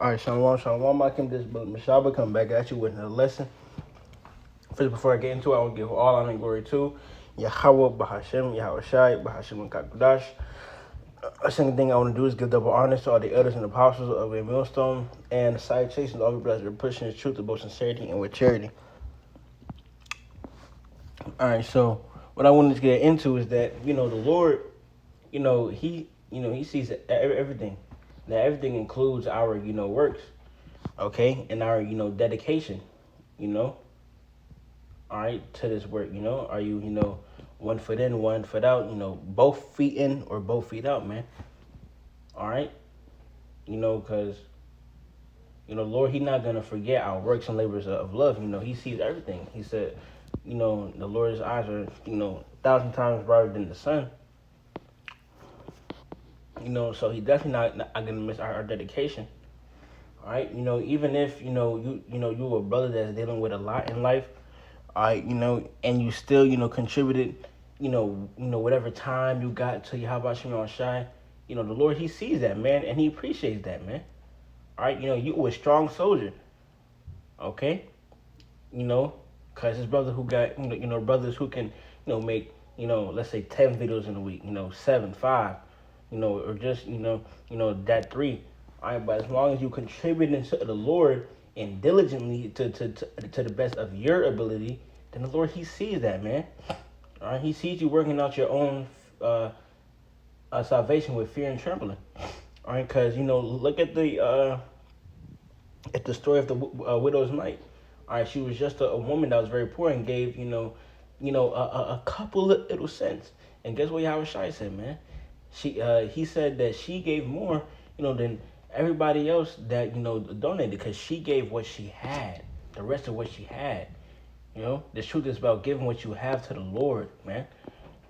All right, Shalom, Shalom. I can just Mashaba come back at you with another lesson. First, before I get into it, I want to give all honor and glory to Yahweh, Bahashem, Yahweh Shai, Bahashem, and Kakudash. The second thing I want to do is give double honors to all the elders and apostles of a millstone and the side chasing all the brothers that are pushing the truth with both sincerity and with charity. All right, so what I wanted to get into is that the Lord, He sees everything. Now everything includes our works, okay, and our dedication, all right, to this work. Are you 1 foot in, 1 foot out, both feet in or both feet out, man. All right, because Lord, He not gonna forget our works and labors of love. He sees everything. He said, the Lord's eyes are 1,000 times brighter than the sun. So He definitely not gonna miss our dedication. All right, even if you a brother that's dealing with a lot in life, all right, and you still contributed, whatever time you got to Yahweh Shemel Shai, the Lord, He sees that, man, and He appreciates that, man. All right, you were a strong soldier, okay, cause his brother who got brothers who can make let's say 10 videos in a week, 7, 5, or just that 3. All right, but as long as you contributing to the Lord and diligently to the best of your ability, then the Lord, He sees that, man. All right, He sees you working out your own salvation with fear and trembling. All right, because look at the story of the widow's mite. All right, she was just a woman that was very poor and gave a couple of little cents. And guess what Yahweh Shai said, man? He said that she gave more than everybody else that donated, because she gave what she had, the rest of what she had. The truth is about giving what you have to the Lord, man.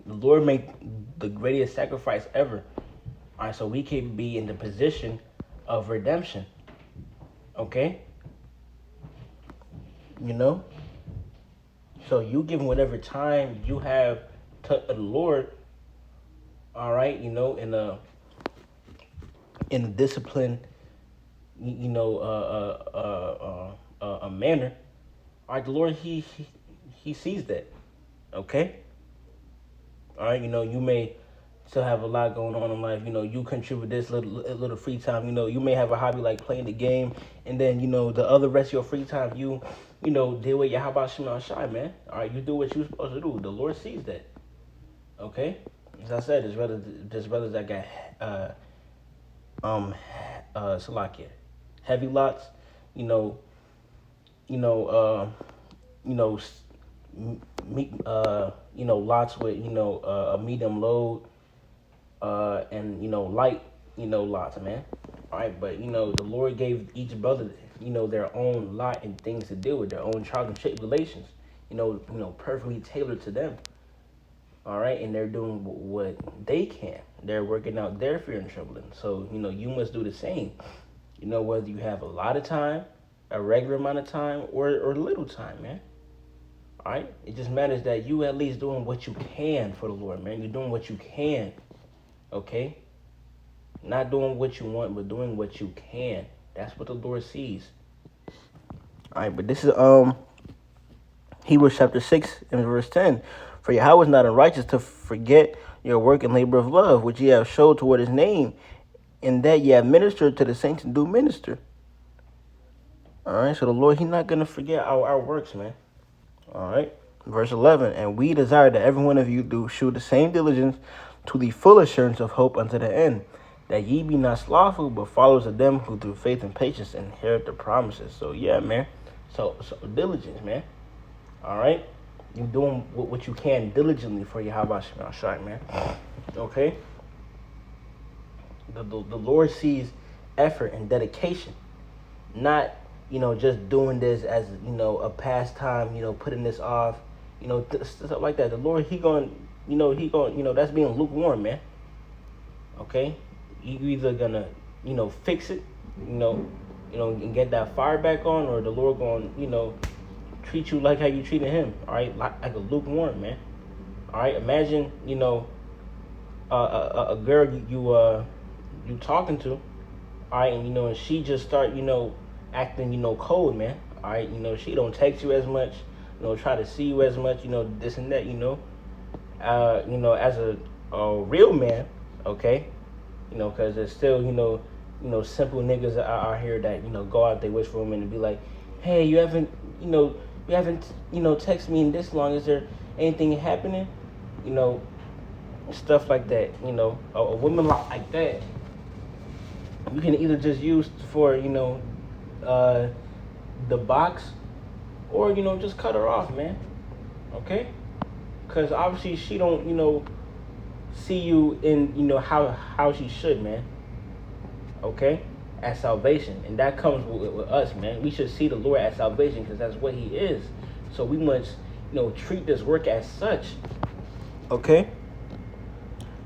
The Lord made the greatest sacrifice ever. All right, so we can be in the position of redemption. Okay? So you giving whatever time you have to the Lord, all right, in a discipline, a manner. All right, the Lord, He sees that. Okay. All right, you may still have a lot going on in life. You contribute this little free time. You may have a hobby like playing the game, and then the other rest of your free time you deal with your how about Shema Shai, man. All right, you do what you're supposed to do. The Lord sees that. Okay. As I said, there's brothers that got Salakia, heavy lots, lots with a medium load, and light, lots, man. All right, but the Lord gave each brother their own lot and things to deal with, their own trials and tribulations, perfectly tailored to them. All right, and they're doing what they can. They're working out their fear and trembling. So, you must do the same. Whether you have a lot of time, a regular amount of time, or little time, man. All right? It just matters that you at least doing what you can for the Lord, man. You're doing what you can, okay? Not doing what you want, but doing what you can. That's what the Lord sees. All right, but this is Hebrews chapter 6 and verse 10. For Yahweh is not unrighteous to forget your work and labor of love, which ye have showed toward His name, in that ye have ministered to the saints and do minister. All right, so the Lord, He's not going to forget our works, man. All right, verse 11. And we desire that every one of you do shew the same diligence to the full assurance of hope unto the end, that ye be not slothful, but followers of them who through faith and patience inherit the promises. So, yeah, man. So diligence, man. All right? You doing what you can diligently for Yahweh Shemel Shai, man. Okay? The Lord sees effort and dedication, not just doing this as a pastime, putting this off, stuff like that. The Lord, He going that's being lukewarm, man. Okay? You either gonna fix it, and get that fire back on, or the Lord going treat you like how you treated Him. All right, like a lukewarm, man. All right, imagine a girl you talking to, All right, and and she just start acting cold, man. All right, she don't text you as much, try to see you as much, this and that, as a real man, okay, because there's still simple niggas out here that go out their wish for women and be like, hey, you know you haven't texted me in this long. Is there anything happening? You know, stuff like that. A woman like that, you can either just use for the box, or just cut her off, man. Okay, because obviously she don't see you in how she should, man. Okay, as salvation, and that comes with us, man. We should see the Lord as salvation, because that's what He is. So we must treat this work as such. Okay.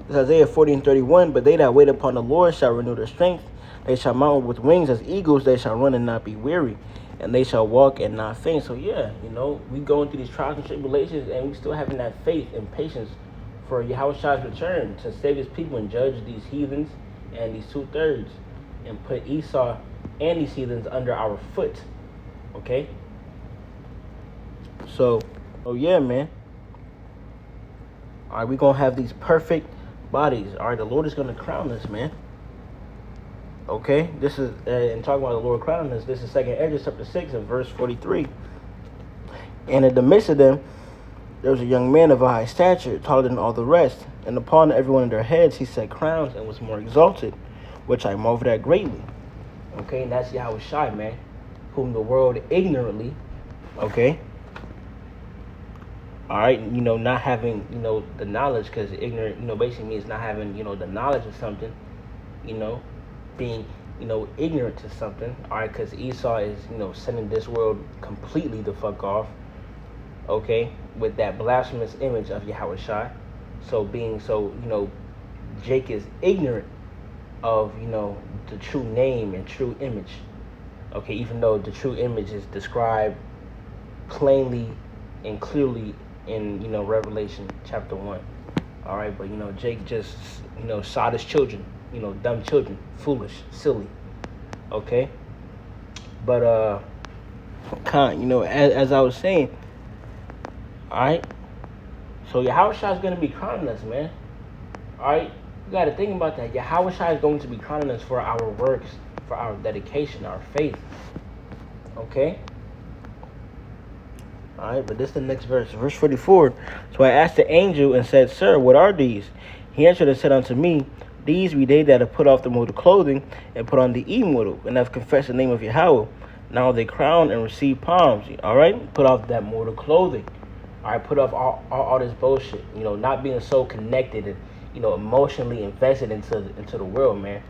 It's Isaiah 40:31. But they that wait upon the Lord shall renew their strength. They shall mount with wings as eagles. They shall run and not be weary, and they shall walk and not faint. So yeah, we going through these trials and tribulations, and we still having that faith and patience for Yahushua's return to save His people and judge these heathens and these 2/3, and put Esau and these heathens under our foot. Okay. So, yeah, man. All right, we're gonna have these perfect bodies. All right, the Lord is gonna crown us, man. Okay, this is and talking about the Lord crowning us. This is 2 Ezra chapter 6 and verse 43. And in the midst of them, there was a young man of a high stature, taller than all the rest, and upon every one of their heads he set crowns, and was more exalted, which I marveled at greatly. Okay, and that's Yahushua, man, whom the world ignorantly, okay. All right, not having the knowledge, because ignorant basically means not having the knowledge of something, being ignorant to something. All right, because Esau is sending this world completely the fuck off. Okay, with that blasphemous image of Yahushua. So Jake is ignorant of the true name and true image. Okay, even though the true image is described plainly and clearly in Revelation chapter 1. All right, but Jake just sod his children, dumb children, foolish, silly. Okay, but as I was saying, all right, so Yahushua is going to be crowning us, man. All right, you got to think about that. Yahushua is going to be crowning us for our works, for our dedication, our faith. Okay. All right, but this is the next verse, verse 44. So I asked the angel and said, Sir, what are these? He answered and said unto me, These be they that have put off the mortal clothing and put on the immortal, and have confessed the name of Yahweh. Now they crown and receive palms. All right, put off that mortal clothing. All right, put off all this bullshit. Not being so connected and emotionally invested into the world, man.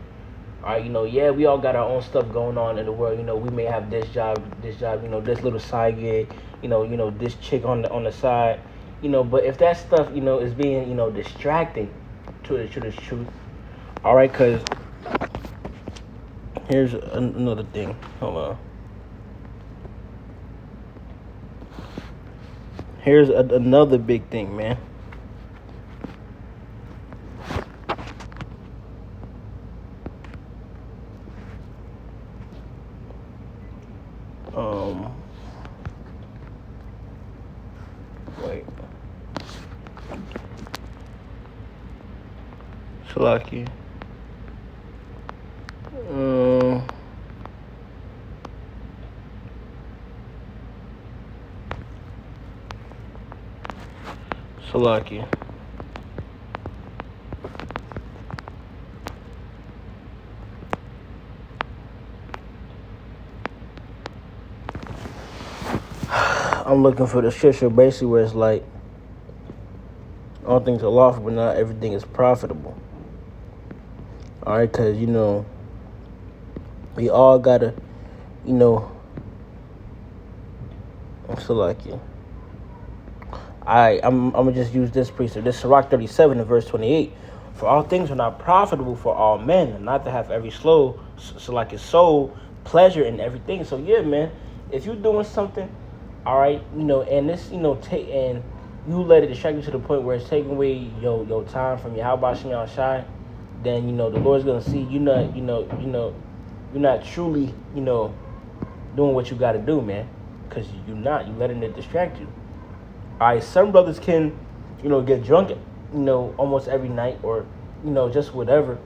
All right, yeah, we all got our own stuff going on in the world. We may have this job, this little side gig, this chick on the side, but if that stuff, is being, distracting to the truth, all right, because here's another thing. Hold on. Here's another big thing, man. Wait. Shalaki. Shalaki. I'm looking for the scripture basically where it's like, all things are lawful, but not everything is profitable. All right, because, we all got to, Shalaki. I'm going to just use this precept. This Sirach 37 and verse 28. For all things are not profitable for all men, and not to have every soul pleasure in everything. So yeah, man, if you're doing something, all right, and this, and you let it distract you to the point where it's taking away your time from your how about Shai, then the Lord's gonna see you're not truly, doing what you got to do, man. Because you're not. You're letting it distract you. All right, some brothers can, get drunk, almost every night or, just whatever.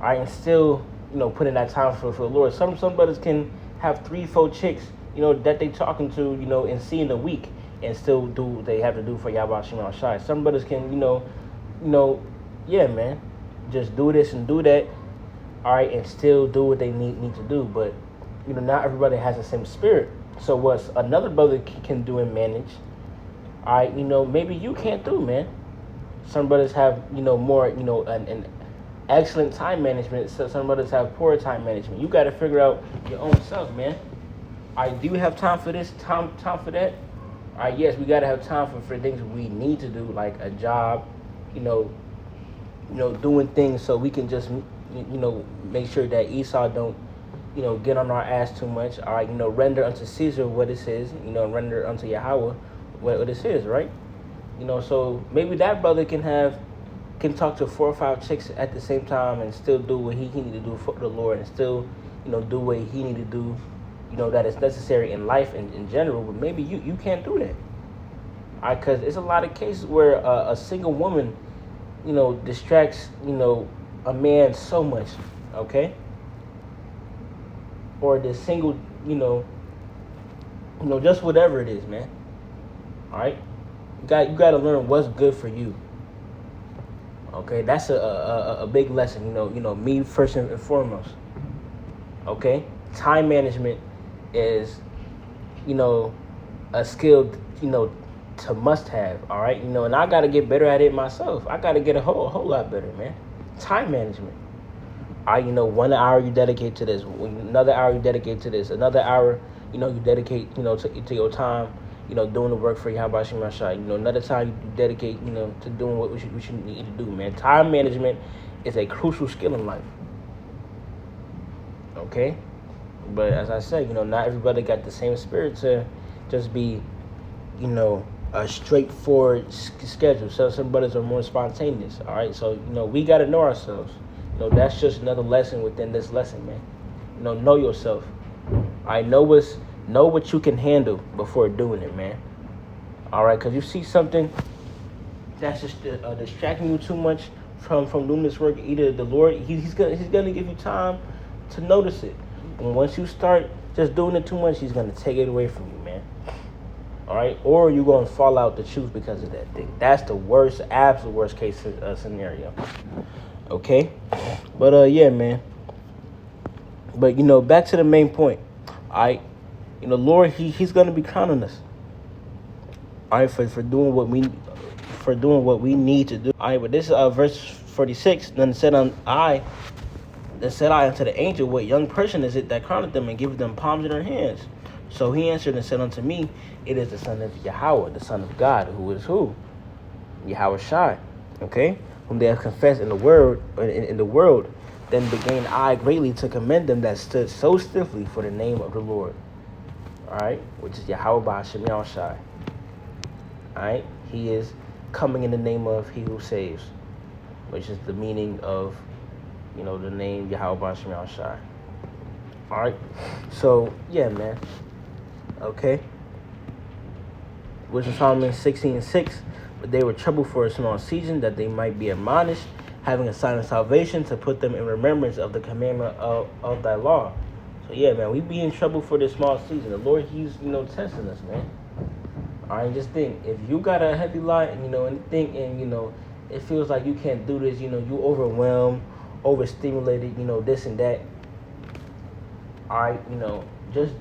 All right, and still, put in that time for the Lord. Some brothers can have 3-4 chicks, that they talking to, and seeing a week and still do what they have to do for Yahweh Shema Shai. Some brothers can, yeah, man, just do this and do that, all right, and still do what they need to do. But, not everybody has the same spirit. So what another brother can do and manage, all right, maybe you can't do, man. Some brothers have, more, an excellent time management. So some brothers have poor time management. You got to figure out your own self, man. All right, do you have time for this, time for that? All right, yes, we got to have time for things we need to do, like a job, doing things so we can just, make sure that Esau don't, get on our ass too much. All right, render unto Caesar what it is, render unto Yahweh what it is, right? So maybe that brother can talk to 4 or 5 chicks at the same time and still do what he need to do for the Lord and still, do what he need to do, that is necessary in life in general. But maybe you can't do that. All right, because it's a lot of cases where a single woman, distracts, a man so much, okay? Or the single, just whatever it is, man. All right? You got to learn what's good for you. Okay, that's a big lesson, me first and foremost. Okay? Time management is, a skill, to must have, all right? And I got to get better at it myself. I got to get a whole lot better, man. Time management. All right, 1 hour you dedicate to this, another hour you dedicate to this, another hour, you dedicate, to your time, doing the work for Yahweh Shema Shai. Another time you dedicate, to doing what we should need to do, man. Time management is a crucial skill in life. Okay? But as I said, not everybody got the same spirit to just be, a straightforward schedule. So some brothers are more spontaneous, all right? So, we got to know ourselves. That's just another lesson within this lesson, man. Know yourself. I know what you can handle before doing it, man. All right, because you see something that's just distracting you too much from doing this work. Either the Lord, he's gonna give you time to notice it, and once you start just doing it too much, he's gonna take it away from you, man. All right, or you're gonna fall out the truth because of that thing. That's the worst, absolute worst case scenario. Okay, but yeah, man. But back to the main point. All right, Lord, he's gonna be crowning us. All right, for doing what we need to do. All right, but this is verse 46. Then said I unto the angel, what young person is it that crowneth them and giveth them palms in her hands? So he answered and said unto me, it is the son of Yahweh, the son of God, who is who? Yahweh Shai. Okay, whom they have confessed in the world. Then began I greatly to commend them that stood so stiffly for the name of the Lord. All right, which is Yahweh Ba'Shem Shai. All right, he is coming in the name of he who saves, which is the meaning of, the name Yahweh Ba'Shem Shai. All right, so yeah, man. Okay, which is Solomon 16:6. But they were troubled for a small season, that they might be admonished, having a sign of salvation, to put them in remembrance of the commandment of thy law. So yeah, man, we be in trouble for this small season. The Lord, he's, testing us, man. All right, just think, if you got a heavy lot, and, it feels like you can't do this, you overwhelmed, overstimulated, this and that. All right, just,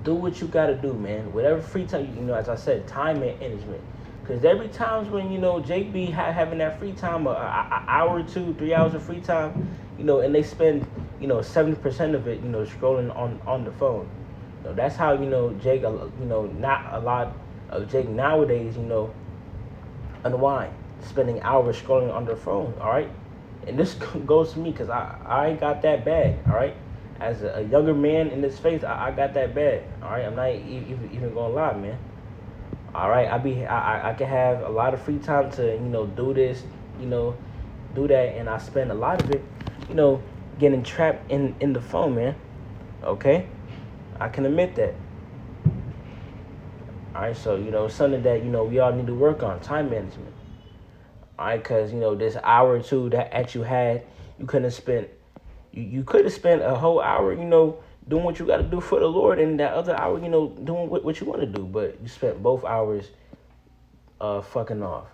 do what you got to do, man. Whatever free time, as I said, time management. Because there be times when, Jake be having that free time, an hour or 2, 3 hours of free time, and they spend, 70% of it, scrolling on the phone. That's how, Jake, not a lot of Jake nowadays, unwind, spending hours scrolling on their phone, all right? And this goes to me because I ain't got that bad, all right? As a younger man in this faith, I got that bad, all right? I'm not even gonna lie, man. All right, I can have a lot of free time to, do this, do that, and I spend a lot of it, getting trapped in the phone, man. Okay, I can admit that. All right, so it's something that we all need to work on, time management. All right, because this hour or two that you had, you couldn't have spent. You could have spent a whole hour, doing what you got to do for the Lord, and that other hour, doing what you want to do. But you spent both hours, fucking off.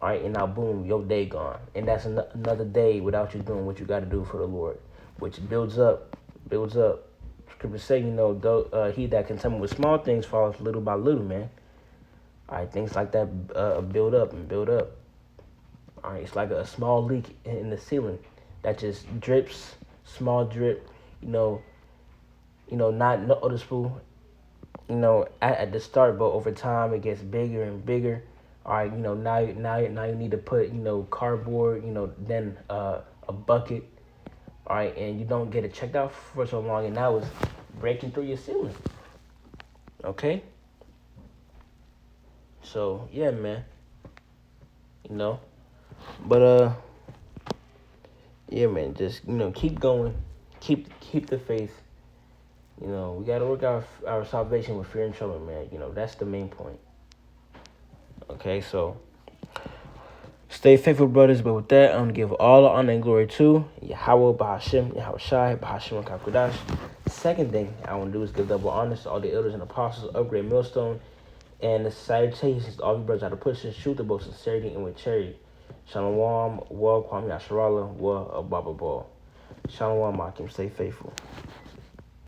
All right, and now boom, your day gone, and that's another day without you doing what you got to do for the Lord, which builds up, builds up. Scripture say, he that contentment with small things falls little by little, man. All right, things like that build up and build up. All right, it's like a small leak in the ceiling that just drips, small drip, not noticeable, at the start, but over time it gets bigger and bigger. All right, now you need to put, cardboard, then a bucket. All right, and you don't get it checked out for so long, and now it's breaking through your ceiling. Okay. So yeah, man. But yeah, man. Just keep going, keep the faith. We gotta work our salvation with fear and trembling, man. That's the main point. Okay, so stay faithful, brothers. But with that, I'm gonna give all the honor and glory to Yahweh, Bahashim, Yahweh Shai, Bahashim, and Kakudash. Second thing I want to do is give double honors to all the elders and apostles of Great Millstone, and the salutations to all the brothers out of pushing truth with both sincerity and with charity. Shalom, wa kwam yasharala, wa ababa. Shalom, Makim, stay faithful.